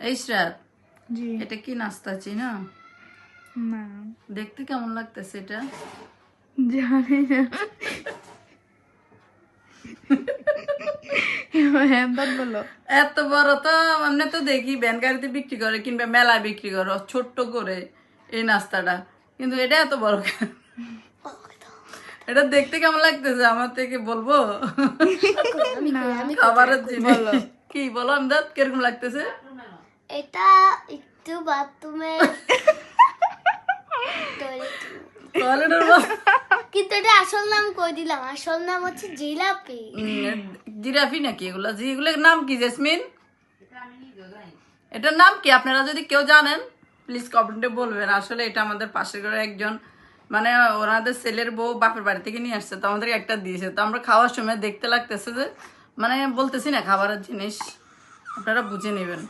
এই শ্রাত, জি এটা কি নাস্তা চিনো? না দেখতে কেমন লাগতেছে এটা? জানি না হ্যাঁ বলো এত বড় তো এমনি তো দেখি ভ্যান গাড়িতে বিক্রি করে কিংবা মেলায় বিক্রি করে ছোট্ট করে এই নাস্তাটা, কিন্তু এটা এত বড় কেন? এটা দেখতে কেমন লাগতেছে আমার থেকে বলবো? খাবারের জিনিস কি বলো আমদাদ, কিরকম লাগতেছে? এটা একটু বাথরুমে টয়লেটের কিন্তু এটা আসল নাম কই দিলাম, আসল নাম হচ্ছে জিলাপি। জিরাফি নাকি এগুলা? এগুলোর নাম কি জেসমিন? এটার নাম কি আপনারা যদি কেউ জানেন প্লিজ কমেন্টে বলবেন। আসলে এটা আমাদের পাশের ঘরে একজন মানে ওনাদের ছেলের বউ বাপের বাড়ি থেকে নিয়ে আসছে, তো আমাদের একটা দিয়েছে, তো আমরা খাওয়ার সময় দেখতে লাগতেছে যে মানে বলতেছি না খাবারের জিনিস, আপনারা বুঝে নেবেন।